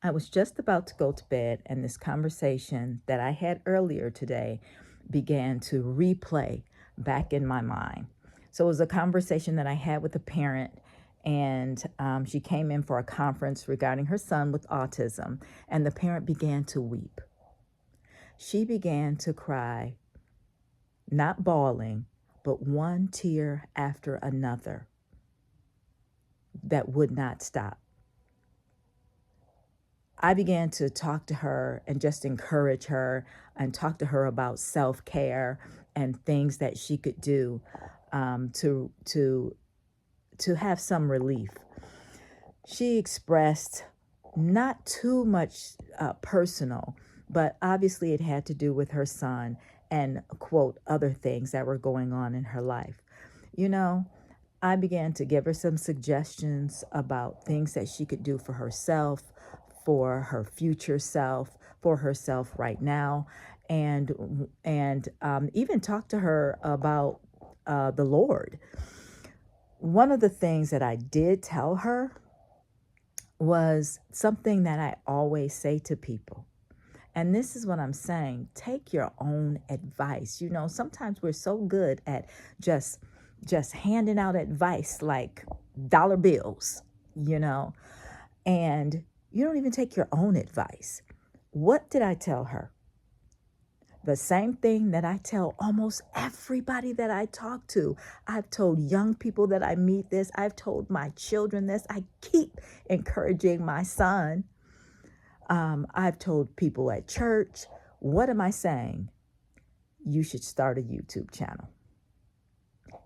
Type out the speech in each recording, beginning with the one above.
I was just about to go to bed, and this conversation that I had earlier today began to replay back in my mind. So it was a conversation that I had with a parent, and she came in for a conference regarding her son with autism, and the parent began to weep. She began to cry, not bawling, but one tear after another that would not stop. I began to talk to her and just encourage her and talk to her about self-care and things that she could do to have some relief. She expressed not too much personal, but obviously it had to do with her son and, quote, other things that were going on in her life. You know, I began to give her some suggestions about things that she could do for herself, for her future self, for herself right now, and even talk to her about the Lord. One of the things that I did tell her was something that I always say to people. And this is what I'm saying. Take your own advice. You know, sometimes we're so good at just handing out advice like dollar bills, you know, and you don't even take your own advice. What did I tell her? The same thing that I tell almost everybody that I talk to. I've told young people that I meet this. I've told my children this. I keep encouraging my son. I've told people at church. What am I saying? You should start a YouTube channel.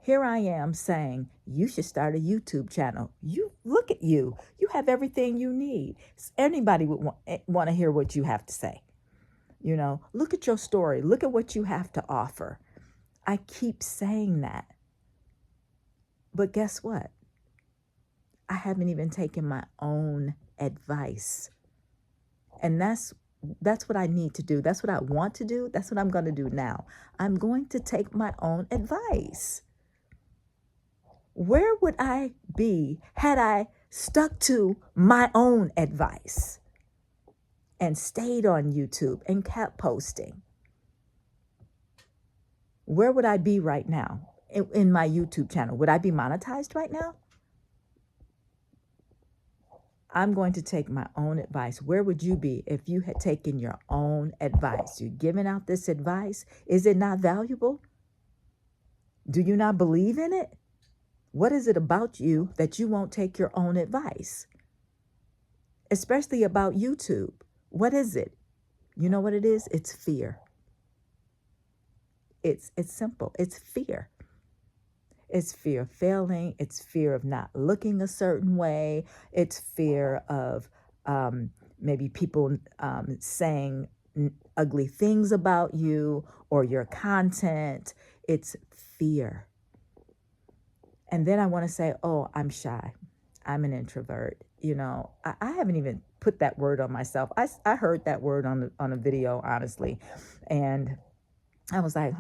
Here I am saying, you should start a YouTube channel. You look at you. You have everything you need. Anybody would want to hear what you have to say. You know, look at your story. Look at what you have to offer. I keep saying that. But guess what? I haven't even taken my own advice. And that's what I need to do. That's what I want to do. That's what I'm going to do now. I'm going to take my own advice. Where would I be had I stuck to my own advice and stayed on YouTube and kept posting? Where would I be right now in my YouTube channel? Would I be monetized right now? I'm going to take my own advice. Where would you be if you had taken your own advice? You're giving out this advice. Is it not valuable? Do you not believe in it? What is it about you that you won't take your own advice? Especially about YouTube. What is it? You know what it is? It's fear. It's simple. It's fear. It's fear of failing. It's fear of not looking a certain way. It's fear of maybe people saying ugly things about you or your content. It's fear. And then I want to say, oh, I'm shy. I'm an introvert. You know, I haven't even put that word on myself. I heard that word on a video, honestly. And I was like,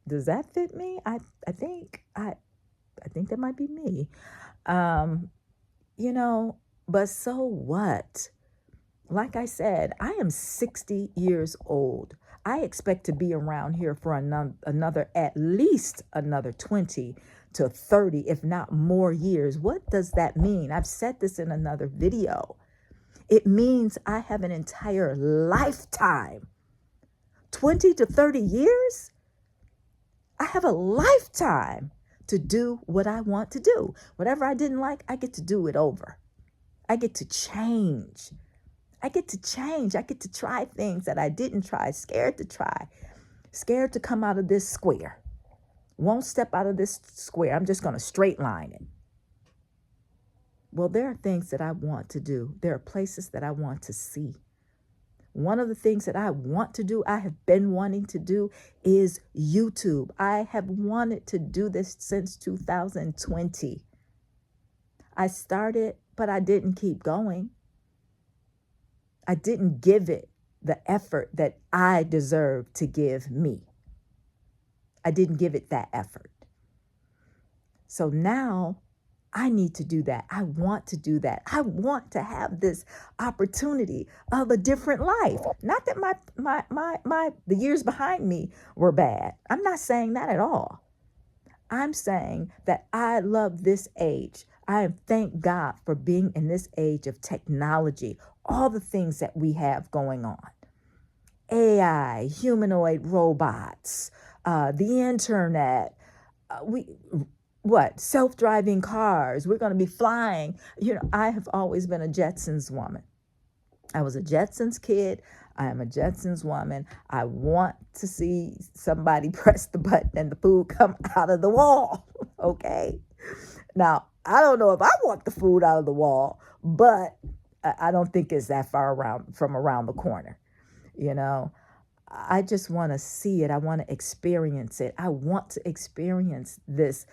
does that fit me? I think that might be me. You know, but so what? Like I said, I am 60 years old. I expect to be around here for another at least another 20 to 30, if not more years. What does that mean? I've said this in another video. It means I have an entire lifetime. 20 to 30 years? I have a lifetime to do what I want to do. Whatever I didn't like, I get to do it over. I get to change. I get to try things that I didn't try, scared to try, scared to come out of this square. Won't step out of this square. I'm just going to straight line it. Well, there are things that I want to do. There are places that I want to see. One of the things that I want to do, I have been wanting to do, is YouTube. I have wanted to do this since 2020. I started, but I didn't keep going. I didn't give it the effort that I deserve to give me. I didn't give it that effort. So now I need to do that. I want to do that. I want to have this opportunity of a different life. Not that the years behind me were bad. I'm not saying that at all. I'm saying that I love this age. I thank God for being in this age of technology, all the things that we have going on. AI, humanoid robots, the internet, self-driving cars. We're going to be flying. I have always been a Jetsons woman. I was a Jetsons kid. I am a Jetsons woman. I want to see somebody press the button and the food come out of the wall. Okay. Now, I don't know if I want the food out of the wall, but I don't think it's that far around the corner. I just want to see it. I want to experience it. I want to experience this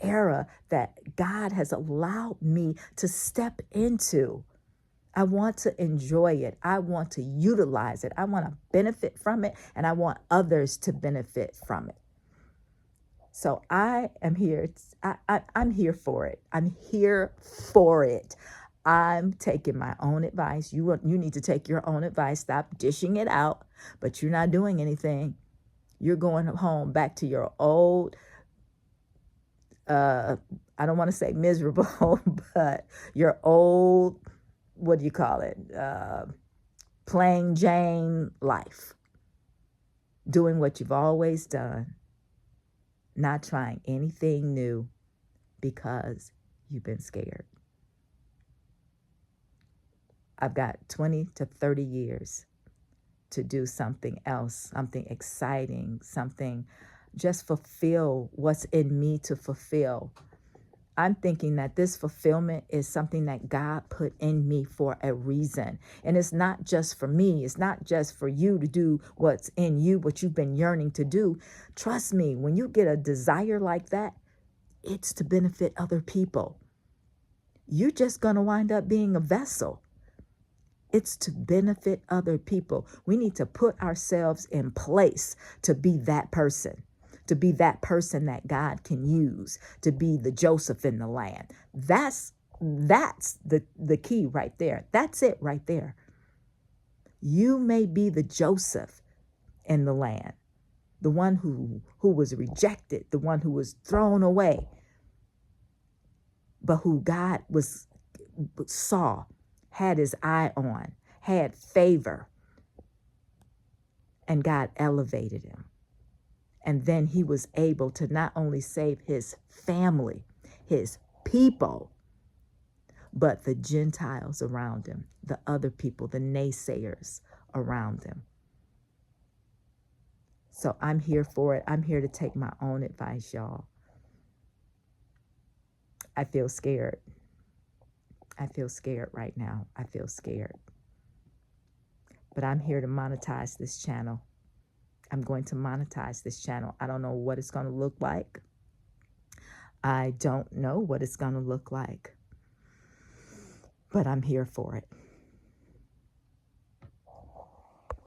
era that God has allowed me to step into. I want to enjoy it. I want to utilize it. I want to benefit from it, and I want others to benefit from it. So I am here. I'm here for it. I'm here for it. I'm taking my own advice. You need to take your own advice. Stop dishing it out, but you're not doing anything. You're going home back to your old, I don't want to say miserable, but your old, what do you call it? Plain Jane life. Doing what you've always done. Not trying anything new because you've been scared. I've got 20 to 30 years to do something else, something exciting, something just fulfill what's in me to fulfill. I'm thinking that this fulfillment is something that God put in me for a reason. And it's not just for me. It's not just for you to do what's in you, what you've been yearning to do. Trust me, when you get a desire like that, it's to benefit other people. You're just going to wind up being a vessel. It's to benefit other people. We need to put ourselves in place to be that person. To be that person that God can use, to be the Joseph in the land. That's the key right there. That's it right there. You may be the Joseph in the land, the one who was rejected, the one who was thrown away, but who God saw, had his eye on, had favor, and God elevated him. And then he was able to not only save his family, his people, but the Gentiles around him, the other people, the naysayers around him. So I'm here for it. I'm here to take my own advice, y'all. I feel scared. I feel scared right now. I feel scared. But I'm here to monetize this channel. I'm going to monetize this channel. I don't know what it's going to look like. I don't know what it's going to look like. But I'm here for it.